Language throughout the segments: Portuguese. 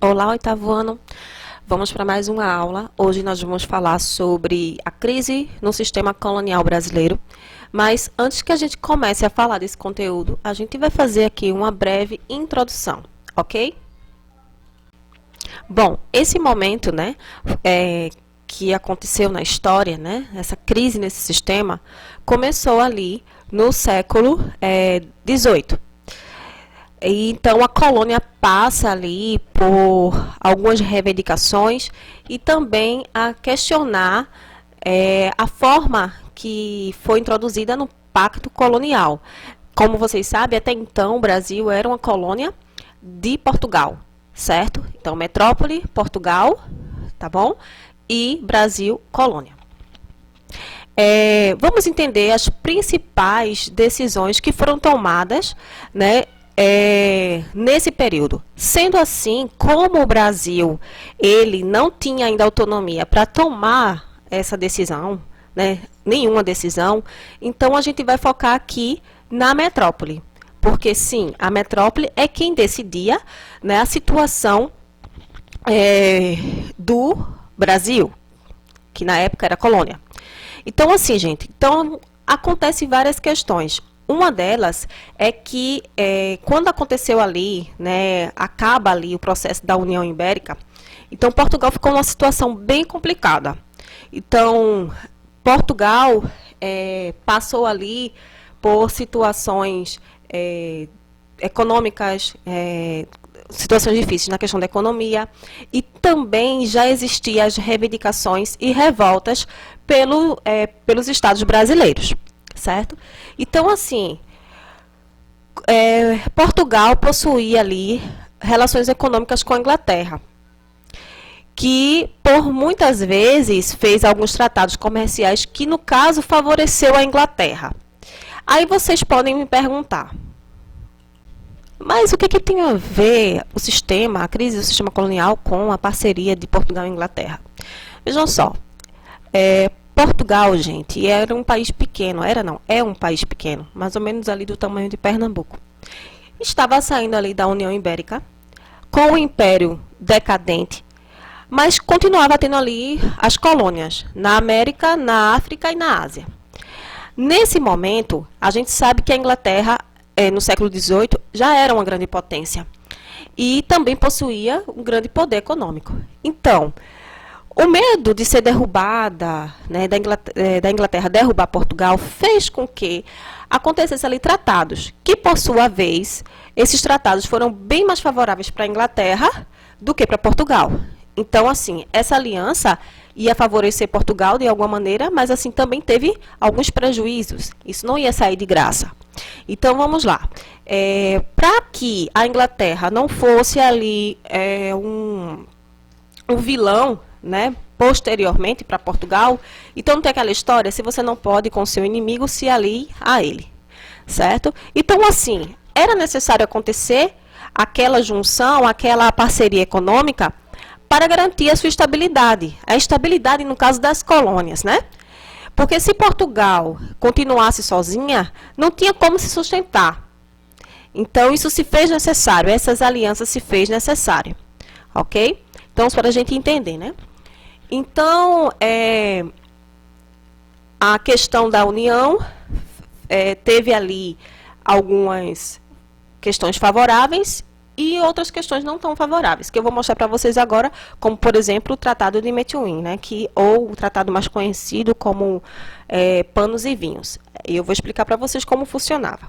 Olá, oitavo ano. Vamos para mais uma aula. Hoje nós vamos falar sobre a crise no sistema colonial brasileiro. Mas antes que a gente comece a falar desse conteúdo, a gente vai fazer aqui uma breve introdução, ok? Bom, esse momento, né, que aconteceu na história, né, essa crise nesse sistema, começou ali no século XVIII. Então, a colônia passa ali por algumas reivindicações e também a questionar a forma que foi introduzida no Pacto Colonial. Como vocês sabem, até então o Brasil era uma colônia de Portugal, certo? Então, metrópole, Portugal, tá bom? E Brasil, colônia. Vamos entender as principais decisões que foram tomadas, né, nesse período. Sendo assim, como o Brasil ele não tinha ainda autonomia para tomar essa decisão, né, nenhuma decisão, então a gente vai focar aqui na metrópole. Porque sim, a metrópole é quem decidia, né, a situação do Brasil, que na época era colônia. Então, assim, gente, acontecem várias questões. Uma delas é que, quando aconteceu ali, né, acaba ali o processo da União Ibérica, então Portugal ficou numa situação bem complicada. Então, Portugal passou ali por situações econômicas, situações difíceis na questão da economia, e também já existiam as reivindicações e revoltas pelos estados brasileiros, certo? Então, assim, Portugal possuía ali relações econômicas com a Inglaterra, que por muitas vezes fez alguns tratados comerciais que, no caso, favoreceu a Inglaterra. Aí vocês podem me perguntar, mas o que tem a ver a crise do sistema colonial com a parceria de Portugal e Inglaterra? Vejam só, Portugal, gente, era um país pequeno, é um país pequeno, mais ou menos ali do tamanho de Pernambuco. Estava saindo ali da União Ibérica, com o Império decadente, mas continuava tendo ali as colônias, na América, na África e na Ásia. Nesse momento, a gente sabe que a Inglaterra, no século XVIII, já era uma grande potência e também possuía um grande poder econômico. Então, o medo de ser derrubada, né, da Inglaterra derrubar Portugal, fez com que acontecessem ali tratados, que por sua vez, esses tratados foram bem mais favoráveis para a Inglaterra do que para Portugal. Então, assim, essa aliança ia favorecer Portugal de alguma maneira, mas assim também teve alguns prejuízos. Isso não ia sair de graça. Então, vamos lá. Para que a Inglaterra não fosse ali um vilão, né, posteriormente para Portugal, então não tem aquela história, se você não pode com seu inimigo, se alie a ele, certo? Então, assim, era necessário acontecer aquela junção, aquela parceria econômica para garantir a sua estabilidade, a estabilidade no caso das colônias, né? Porque se Portugal continuasse sozinha, não tinha como se sustentar. Então, isso se fez necessário, essas alianças se fez necessário, ok? Então, para a gente entender, né? Então, a questão da união teve ali algumas questões favoráveis e outras questões não tão favoráveis, que eu vou mostrar para vocês agora, como, por exemplo, o Tratado de Methuen, né, ou o tratado mais conhecido como Panos e Vinhos. E eu vou explicar para vocês como funcionava.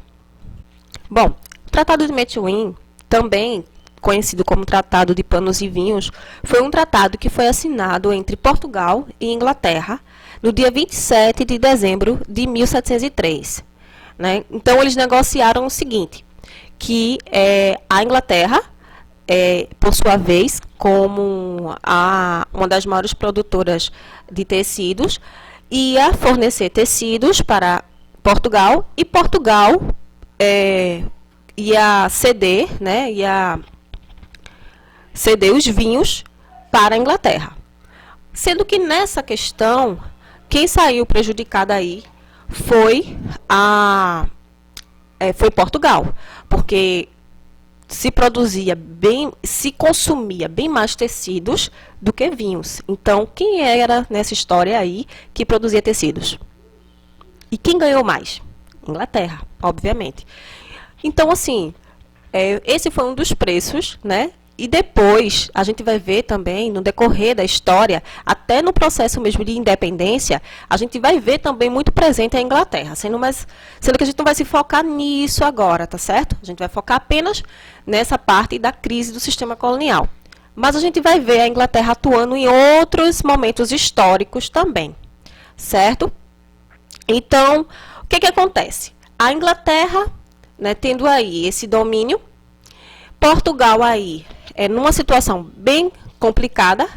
Bom, o Tratado de Methuen, também conhecido como Tratado de Panos e Vinhos, foi um tratado que foi assinado entre Portugal e Inglaterra no dia 27 de dezembro de 1703. Né? Então, eles negociaram o seguinte, que a Inglaterra, por sua vez, como uma das maiores produtoras de tecidos, ia fornecer tecidos para Portugal, e Portugal ia ceder, né, ceder os vinhos para a Inglaterra. Sendo que nessa questão, quem saiu prejudicada aí foi Portugal, porque se produzia bem, se consumia bem mais tecidos do que vinhos. Então, quem era nessa história aí que produzia tecidos? E quem ganhou mais? Inglaterra, obviamente. Então, assim, esse foi um dos preços, né? E depois, a gente vai ver também, no decorrer da história, até no processo mesmo de independência, a gente vai ver também muito presente a Inglaterra, sendo que a gente não vai se focar nisso agora, tá certo? A gente vai focar apenas nessa parte da crise do sistema colonial. Mas a gente vai ver a Inglaterra atuando em outros momentos históricos também, certo? Então, o que acontece? A Inglaterra, né, tendo aí esse domínio, Portugal aí numa situação bem complicada,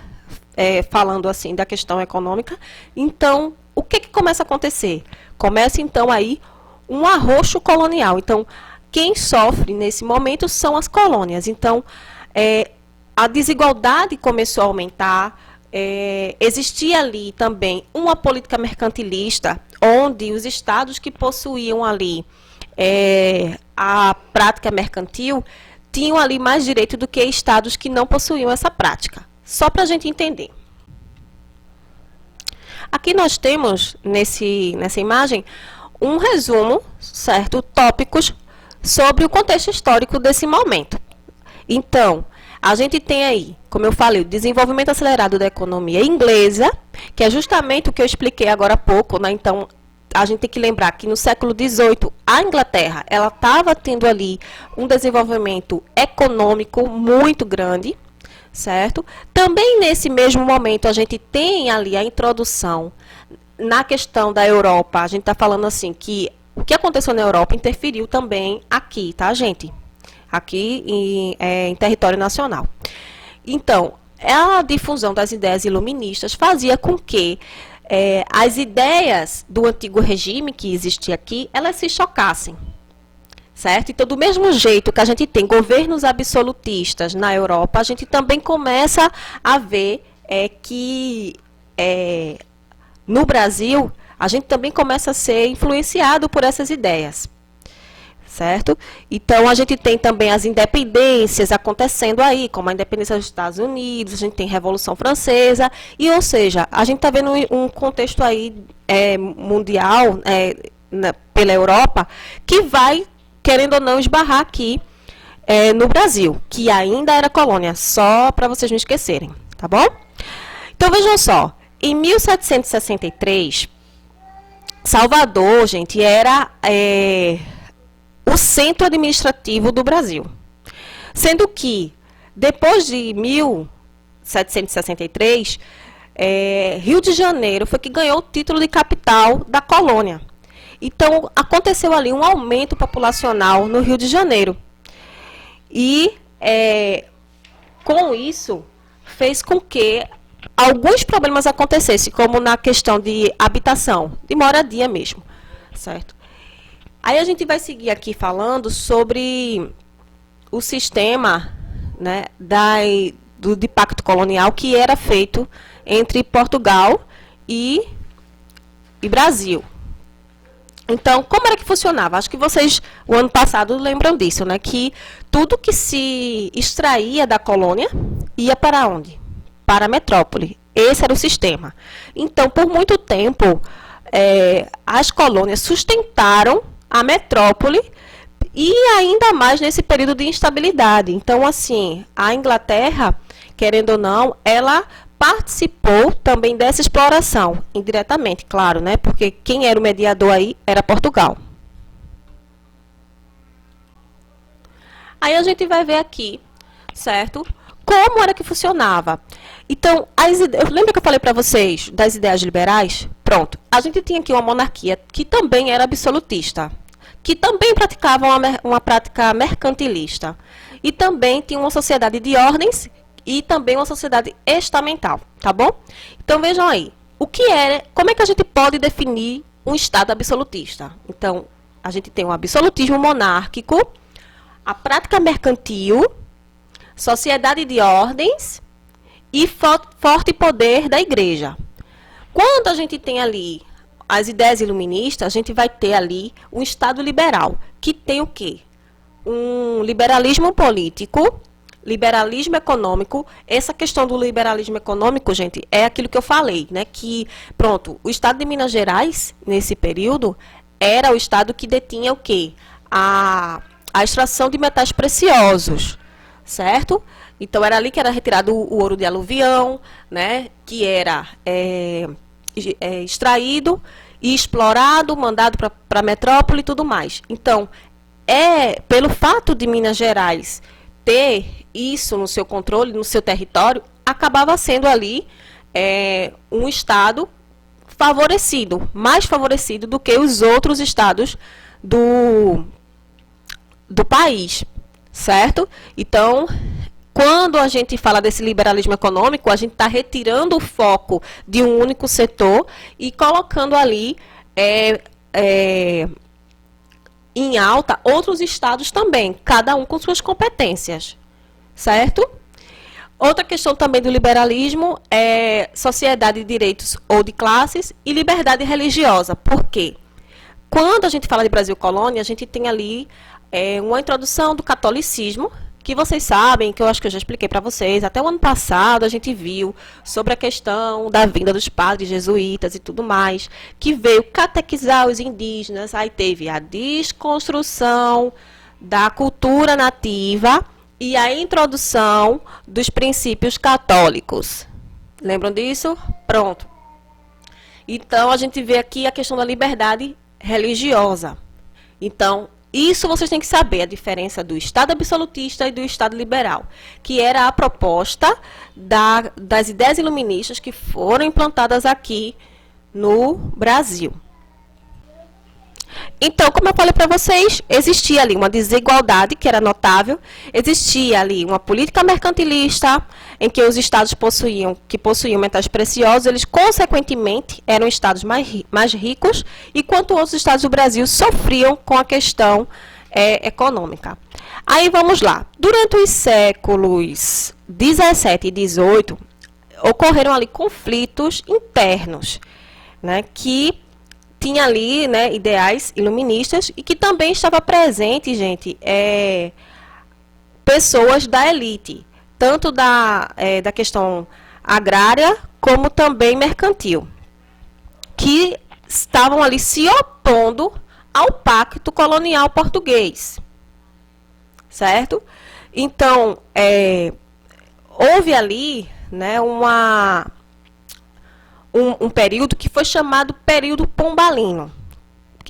falando assim da questão econômica. Então, o que começa a acontecer? Começa então aí um arroxo colonial. Então, quem sofre nesse momento são as colônias. Então, a desigualdade começou a aumentar. Existia ali também uma política mercantilista, onde os estados que possuíam ali a prática mercantil tinham ali mais direito do que estados que não possuíam essa prática. Só para a gente entender. Aqui nós temos, nessa imagem, um resumo, certo? Tópicos sobre o contexto histórico desse momento. Então, a gente tem aí, como eu falei, o desenvolvimento acelerado da economia inglesa, que é justamente o que eu expliquei agora há pouco, né? Então, a gente tem que lembrar que no século XVIII, a Inglaterra, ela estava tendo ali um desenvolvimento econômico muito grande, certo? Também nesse mesmo momento, a gente tem ali a introdução na questão da Europa. A gente está falando assim que o que aconteceu na Europa interferiu também aqui, tá, gente? Aqui em território nacional. Então, a difusão das ideias iluministas fazia com que as ideias do antigo regime que existia aqui, elas se chocassem, certo? Então, do mesmo jeito que a gente tem governos absolutistas na Europa, a gente também começa a ver que no Brasil, a gente também começa a ser influenciado por essas ideias, certo? Então, a gente tem também as independências acontecendo aí, como a independência dos Estados Unidos, a gente tem a Revolução Francesa, e, ou seja, a gente está vendo um contexto aí mundial, pela Europa, que vai, querendo ou não, esbarrar aqui no Brasil, que ainda era colônia, só para vocês não esquecerem, tá bom? Então, vejam só, em 1763, Salvador, gente, era o centro administrativo do Brasil. Sendo que, depois de 1763, Rio de Janeiro foi que ganhou o título de capital da colônia. Então, aconteceu ali um aumento populacional no Rio de Janeiro. E, com isso, fez com que alguns problemas acontecessem, como na questão de habitação, de moradia mesmo, certo? Aí a gente vai seguir aqui falando sobre o sistema, né, de pacto colonial que era feito entre Portugal e Brasil. Então, como era que funcionava? Acho que vocês, o ano passado, lembram disso, né? Que tudo que se extraía da colônia ia para onde? Para a metrópole. Esse era o sistema. Então, por muito tempo, as colônias sustentaram a metrópole e ainda mais nesse período de instabilidade. Então, assim, a Inglaterra, querendo ou não, ela participou também dessa exploração, indiretamente, claro, né? Porque quem era o mediador aí era Portugal. Aí a gente vai ver aqui, certo? Como era que funcionava. Então, lembra que eu falei para vocês das ideias liberais? Pronto, a gente tinha aqui uma monarquia que também era absolutista, que também praticava uma prática mercantilista, e também tinha uma sociedade de ordens e também uma sociedade estamental, tá bom? Então, vejam aí, como é que a gente pode definir um Estado absolutista? Então, a gente tem o absolutismo monárquico, a prática mercantil, sociedade de ordens e forte poder da igreja. Quando a gente tem ali as ideias iluministas, a gente vai ter ali um Estado liberal, que tem o quê? um liberalismo político, liberalismo econômico. Essa questão do liberalismo econômico, gente, é aquilo que eu falei, né? Que, pronto, o estado de Minas Gerais, nesse período, era o estado que detinha o quê? A extração de metais preciosos, certo? Então, era ali que era retirado o ouro de aluvião, né? Que era extraído e explorado, mandado para a metrópole e tudo mais. Então, pelo fato de Minas Gerais ter isso no seu controle, no seu território, acabava sendo ali um estado favorecido, mais favorecido do que os outros estados do país, certo? Então, quando a gente fala desse liberalismo econômico, a gente está retirando o foco de um único setor e colocando ali em alta outros estados também, cada um com suas competências, certo? Outra questão também do liberalismo é sociedade de direitos ou de classes e liberdade religiosa. Por quê? Quando a gente fala de Brasil colônia, a gente tem ali uma introdução do catolicismo, que vocês sabem, que eu acho que eu já expliquei para vocês, até o ano passado a gente viu sobre a questão da vinda dos padres jesuítas e tudo mais, que veio catequizar os indígenas, aí teve a desconstrução da cultura nativa e a introdução dos princípios católicos. Lembram disso? Pronto. Então, a gente vê aqui a questão da liberdade religiosa. Então, isso vocês têm que saber, a diferença do Estado absolutista e do Estado liberal, que era a proposta das ideias iluministas que foram implantadas aqui no Brasil. Então, como eu falei para vocês, existia ali uma desigualdade que era notável, existia ali uma política mercantilista, em que os estados que possuíam metais preciosos, eles consequentemente eram estados mais ricos, enquanto outros estados do Brasil sofriam com a questão econômica. Aí vamos lá. Durante os séculos 17 e 18, ocorreram ali conflitos internos, né, que tinha ali, né, ideais iluministas e que também estava presente, gente, pessoas da elite, tanto da questão agrária como também mercantil, que estavam ali se opondo ao pacto colonial português, certo? Então, houve ali, né, um período que foi chamado período pombalino.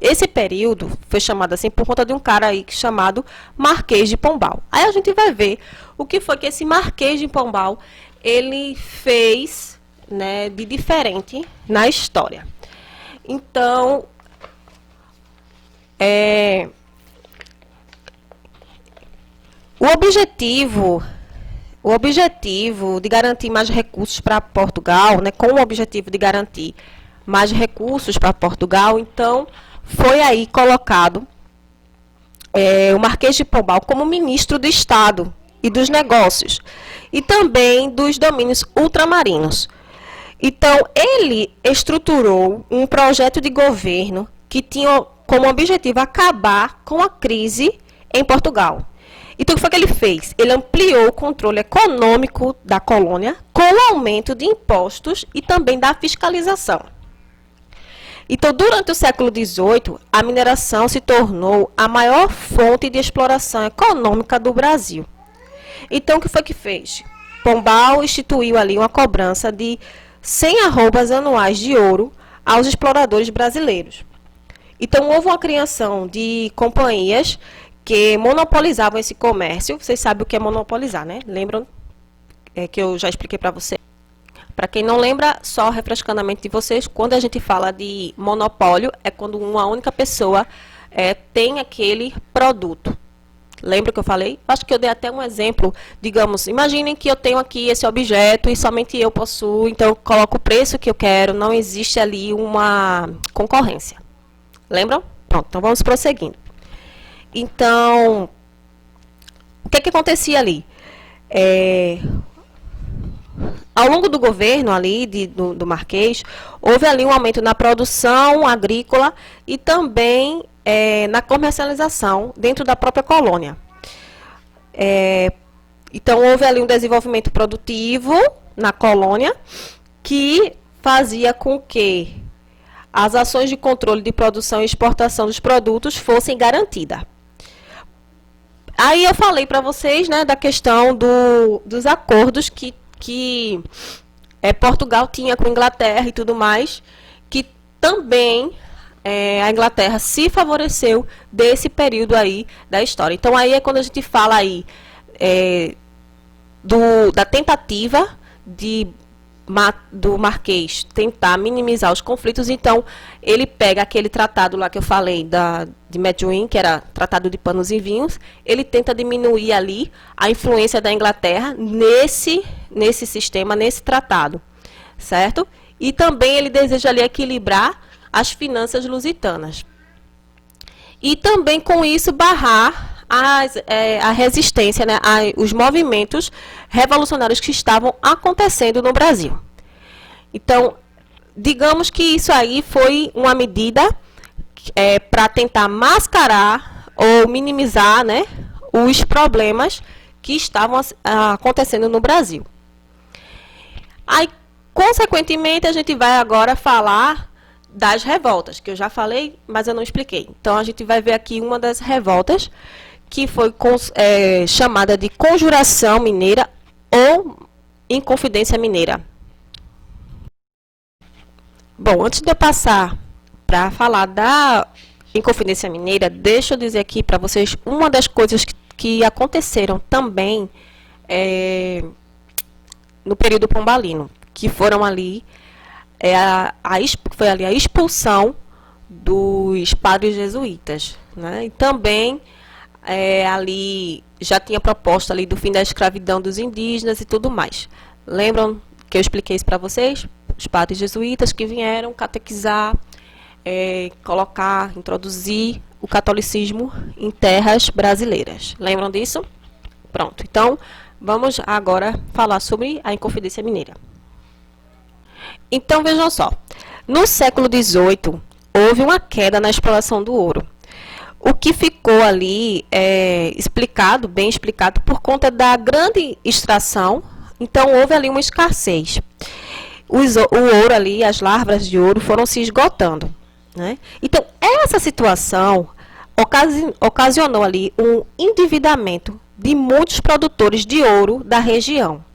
Esse período foi chamado assim por conta de um cara aí chamado Marquês de Pombal. Aí a gente vai ver o que foi que esse Marquês de Pombal ele fez, né, de diferente na história. Então, o objetivo de garantir mais recursos para Portugal, né, com o objetivo de garantir mais recursos para Portugal, então foi aí colocado o Marquês de Pombal como ministro do Estado e dos Negócios e também dos domínios ultramarinos. Então, ele estruturou um projeto de governo que tinha como objetivo acabar com a crise em Portugal. Então, o que foi que ele fez? Ele ampliou o controle econômico da colônia com o aumento de impostos e também da fiscalização. Então, durante o século XVIII, a mineração se tornou a maior fonte de exploração econômica do Brasil. Então, o que foi que fez? Pombal instituiu ali uma cobrança de 100 arrobas anuais de ouro aos exploradores brasileiros. Então, houve uma criação de companhias que monopolizavam esse comércio. Vocês sabem o que é monopolizar, né? Lembram que eu já expliquei para vocês? Para quem não lembra, só refrescando a mente de vocês, quando a gente fala de monopólio, é quando uma única pessoa tem aquele produto. Lembra que eu falei? Acho que eu dei até um exemplo. Digamos, imaginem que eu tenho aqui esse objeto e somente eu possuo, então eu coloco o preço que eu quero, não existe ali uma concorrência. Lembram? Pronto, então vamos prosseguindo. Então, o que acontecia ali? Ao longo do governo ali, do Marquês, houve ali um aumento na produção agrícola e também na comercialização dentro da própria colônia. Então, houve ali um desenvolvimento produtivo na colônia que fazia com que as ações de controle de produção e exportação dos produtos fossem garantidas. Aí eu falei para vocês, né, da questão dos acordos que Portugal tinha com a Inglaterra e tudo mais, que também a Inglaterra se favoreceu desse período aí da história. Então, aí é quando a gente fala aí da tentativa do Marquês tentar minimizar os conflitos. Então, ele pega aquele tratado lá que eu falei de Medwin, que era Tratado de Panos e Vinhos, ele tenta diminuir ali a influência da Inglaterra nesse sistema, nesse tratado, certo? E também ele deseja ali equilibrar as finanças lusitanas. E também com isso barrar a resistência, né, os movimentos revolucionários que estavam acontecendo no Brasil. Então, digamos que isso aí foi uma medida para tentar mascarar ou minimizar, né, os problemas que estavam acontecendo no Brasil. Aí, consequentemente, a gente vai agora falar das revoltas, que eu já falei, mas eu não expliquei. Então, a gente vai ver aqui uma das revoltas, que foi chamada de Conjuração Mineira ou Inconfidência Mineira. Bom, antes de eu passar para falar da Inconfidência Mineira, deixa eu dizer aqui para vocês uma das coisas que aconteceram também no período pombalino, que foram ali, foi ali a expulsão dos padres jesuítas, né? E também ali já tinha proposta ali do fim da escravidão dos indígenas e tudo mais. Lembram que eu expliquei isso para vocês? Os padres jesuítas que vieram catequizar, introduzir o catolicismo em terras brasileiras. Lembram disso? Pronto. Então, vamos agora falar sobre a Inconfidência Mineira. Então, vejam só. No século XVIII, houve uma queda na exploração do ouro. O que ficou ali bem explicado, por conta da grande extração. Então, houve ali uma escassez. O ouro ali, as larvas de ouro, foram se esgotando, né? Então, essa situação ocasionou ali um endividamento de muitos produtores de ouro da região.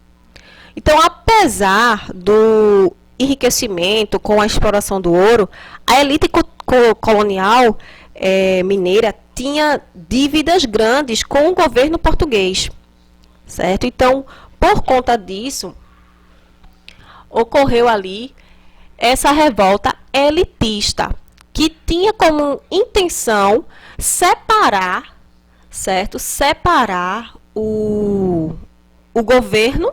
Então, apesar do enriquecimento com a exploração do ouro, a elite colonial mineira tinha dívidas grandes com o governo português, certo? Então, por conta disso, ocorreu ali essa revolta elitista, que tinha como intenção separar, certo? Separar o governo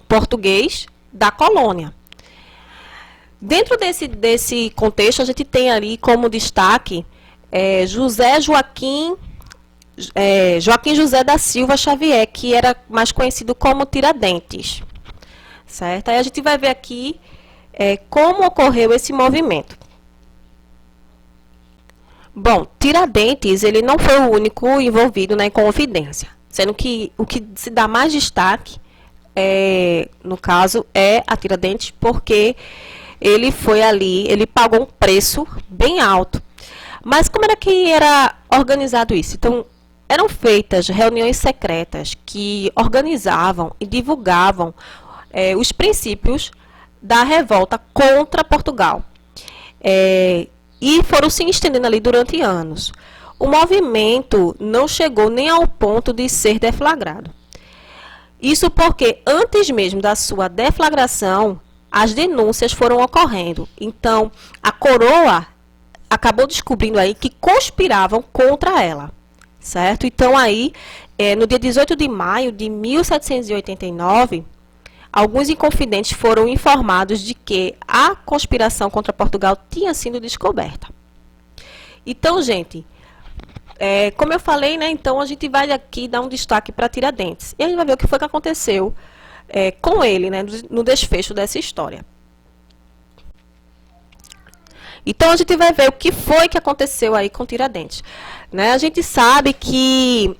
português da colônia. Dentro desse contexto, a gente tem ali como destaque Joaquim José da Silva Xavier, que era mais conhecido como Tiradentes. Certo? Aí a gente vai ver aqui como ocorreu esse movimento. Bom, Tiradentes, ele não foi o único envolvido na Inconfidência, sendo que o que se dá mais destaque, no caso, é a Tiradentes, porque ele foi ali, ele pagou um preço bem alto. Mas como era que era organizado isso? Então, eram feitas reuniões secretas que organizavam e divulgavam os princípios da revolta contra Portugal. E foram se estendendo ali durante anos. O movimento não chegou nem ao ponto de ser deflagrado. Isso porque, antes mesmo da sua deflagração, as denúncias foram ocorrendo. Então, a coroa acabou descobrindo aí que conspiravam contra ela, certo? Então, aí, no dia 18 de maio de 1789, alguns inconfidentes foram informados de que a conspiração contra Portugal tinha sido descoberta. Então, gente, como eu falei, né, então a gente vai aqui dar um destaque para Tiradentes. E a gente vai ver o que foi que aconteceu com ele, né, no desfecho dessa história. Então, a gente vai ver o que foi que aconteceu aí com Tiradentes. Né? A gente sabe que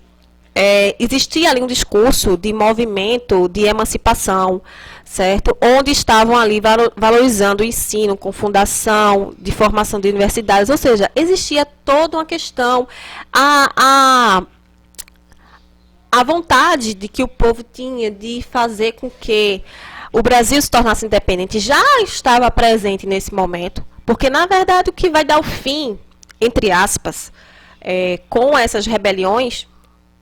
existia ali um discurso de movimento de emancipação, certo? Onde estavam ali valorizando o ensino com fundação de formação de universidades, ou seja, existia toda uma questão, a vontade de que o povo tinha de fazer com que o Brasil se tornasse independente já estava presente nesse momento, porque, na verdade, o que vai dar o fim, entre aspas, com essas rebeliões,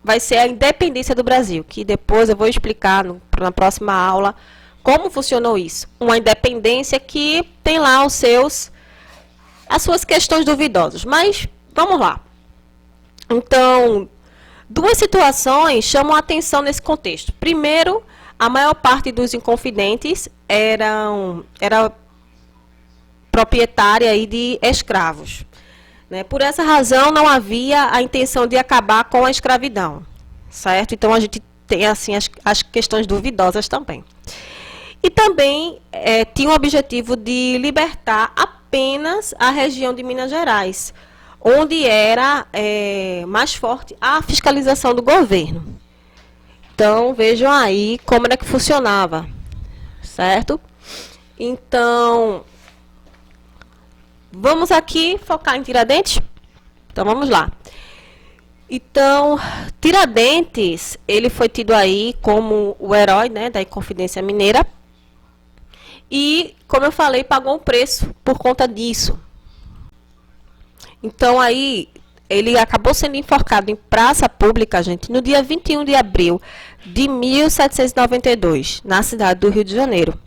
vai ser a independência do Brasil, que depois eu vou explicar na próxima aula como funcionou isso. Uma independência que tem lá as suas questões duvidosas. Mas, vamos lá. Então, duas situações chamam a atenção nesse contexto. Primeiro, a maior parte dos inconfidentes era proprietária aí de escravos. Né? Por essa razão, não havia a intenção de acabar com a escravidão, certo? Então, a gente tem assim as questões duvidosas também. E também tinha o objetivo de libertar apenas a região de Minas Gerais, onde era mais forte a fiscalização do governo. Então, vejam aí como era que funcionava, certo? Então, vamos aqui focar em Tiradentes? Então, vamos lá. Então, Tiradentes, ele foi tido aí como o herói, né, da Inconfidência Mineira. E, como eu falei, pagou um preço por conta disso. Então, aí, ele acabou sendo enforcado em praça pública, gente, no dia 21 de abril de 1792, na cidade do Rio de Janeiro.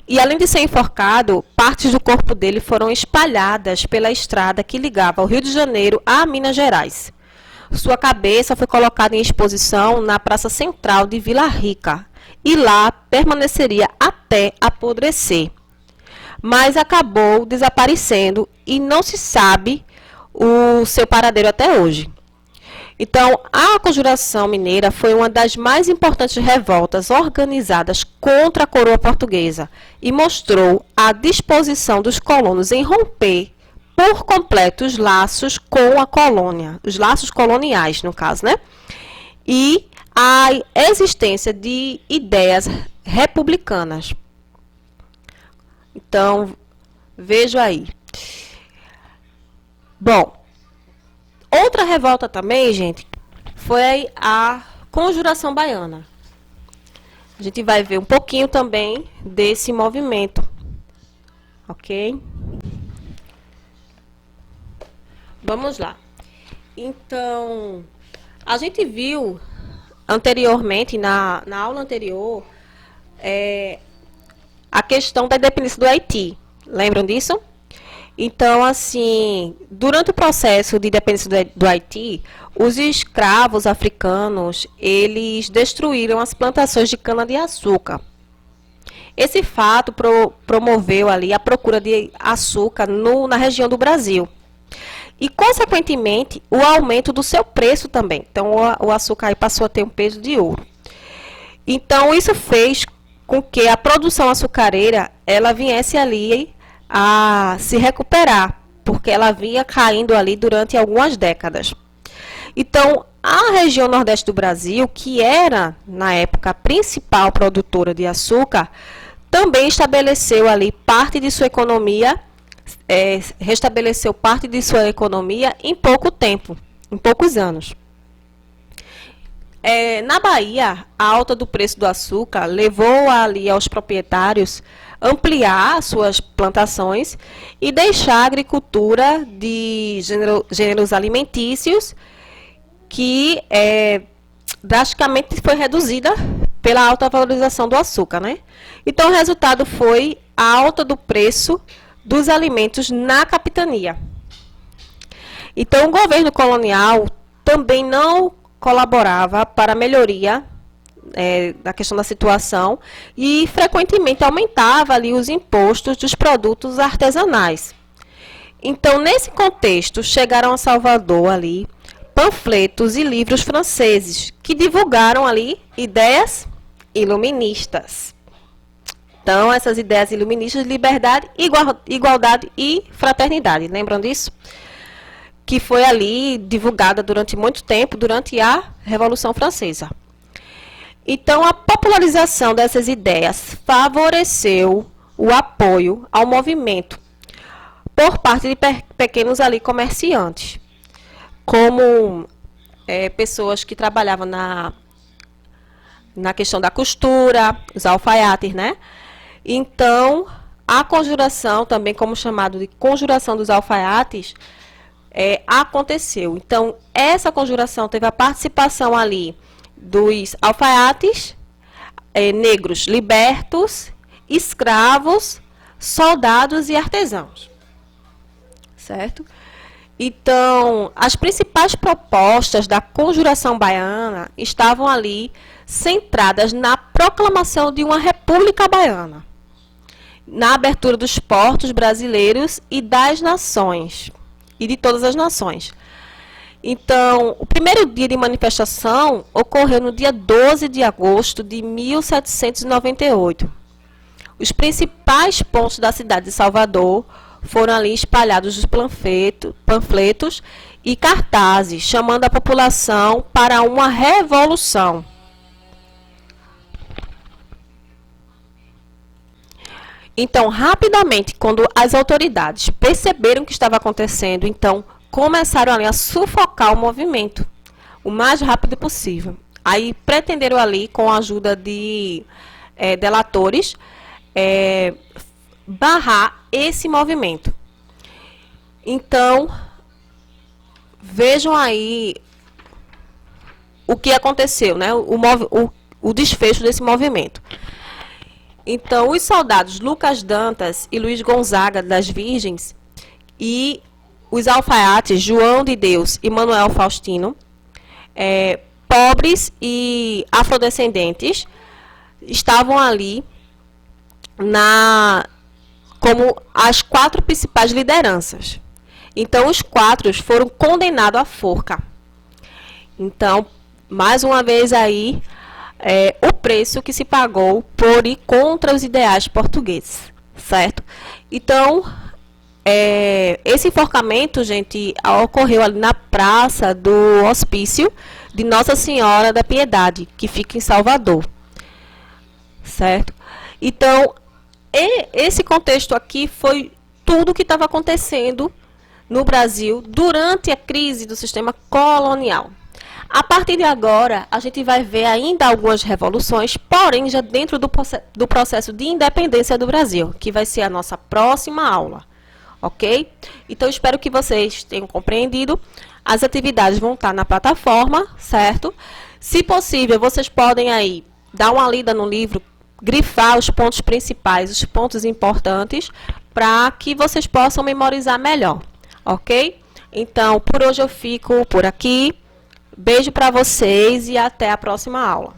E, além de ser enforcado, partes do corpo dele foram espalhadas pela estrada que ligava o Rio de Janeiro a Minas Gerais. Sua cabeça foi colocada em exposição na Praça Central de Vila Rica e lá permaneceria até apodrecer. Mas acabou desaparecendo e não se sabe o seu paradeiro até hoje. Então, a Conjuração Mineira foi uma das mais importantes revoltas organizadas contra a coroa portuguesa e mostrou a disposição dos colonos em romper por completo os laços com a colônia, os laços coloniais, no caso, né? E a existência de ideias republicanas. Então, vejo aí. Bom, outra revolta também, gente, foi a Conjuração Baiana. A gente vai ver um pouquinho também desse movimento, ok? Vamos lá. Então, a gente viu anteriormente, na aula anterior, a questão da independência do Haiti. Lembram disso? Então, assim, durante o processo de independência do Haiti, os escravos africanos, eles destruíram as plantações de cana-de-açúcar. Esse fato promoveu ali a procura de açúcar na região do Brasil. E, consequentemente, o aumento do seu preço também. Então, o açúcar aí passou a ter um peso de ouro. Então, isso fez com que a produção açucareira, ela viesse ali a se recuperar, porque ela vinha caindo ali durante algumas décadas. Então, a região nordeste do Brasil, que era, na época, a principal produtora de açúcar, também estabeleceu ali parte de sua economia, restabeleceu parte de sua economia em pouco tempo, em poucos anos. Na Bahia, a alta do preço do açúcar levou ali aos proprietários ampliar suas plantações e deixar a agricultura de gêneros alimentícios que drasticamente foi reduzida pela alta valorização do açúcar, né? Então, o resultado foi a alta do preço dos alimentos na capitania. Então, o governo colonial também não colaborava para a melhoria da questão da situação e frequentemente aumentava ali os impostos dos produtos artesanais. Então, nesse contexto, chegaram a Salvador ali panfletos e livros franceses que divulgaram ali ideias iluministas. Então, essas ideias iluministas de liberdade, igualdade e fraternidade. Lembram disso? Que foi ali divulgada durante muito tempo, durante a Revolução Francesa. Então, a popularização dessas ideias favoreceu o apoio ao movimento por parte de pequenos ali comerciantes, como pessoas que trabalhavam na questão da costura, os alfaiates, né? Então, a conjuração, também como chamado de conjuração dos alfaiates, aconteceu. Então, essa conjuração teve a participação ali dos alfaiates, negros libertos, escravos, soldados e artesãos. Certo? Então, as principais propostas da conjuração baiana estavam ali centradas na proclamação de uma república baiana, na abertura dos portos brasileiros e das nações, e de todas as nações. Então, o primeiro dia de manifestação ocorreu no dia 12 de agosto de 1798. Os principais pontos da cidade de Salvador foram ali espalhados os panfletos e cartazes, chamando a população para uma revolução. Então, rapidamente, quando as autoridades perceberam o que estava acontecendo, então começaram ali a sufocar o movimento o mais rápido possível. Aí pretenderam ali, com a ajuda de delatores, barrar esse movimento. Então, vejam aí o que aconteceu, né? O desfecho desse movimento. Então, os soldados Lucas Dantas e Luiz Gonzaga das Virgens e os alfaiates João de Deus e Manuel Faustino, pobres e afrodescendentes, estavam ali como as 4 principais lideranças. Então, os 4 foram condenados à forca. Então, mais uma vez aí, o preço que se pagou por ir contra os ideais portugueses, certo? Então, esse enforcamento, gente, ocorreu ali na Praça do Hospício de Nossa Senhora da Piedade, que fica em Salvador, certo? Então, esse contexto aqui foi tudo o que estava acontecendo no Brasil durante a crise do sistema colonial. A partir de agora, a gente vai ver ainda algumas revoluções, porém já dentro do processo de independência do Brasil, que vai ser a nossa próxima aula, ok? Então, espero que vocês tenham compreendido. As atividades vão estar na plataforma, certo? Se possível, vocês podem aí dar uma lida no livro, grifar os pontos principais, os pontos importantes, para que vocês possam memorizar melhor, ok? Então, por hoje eu fico por aqui. Beijo para vocês e até a próxima aula.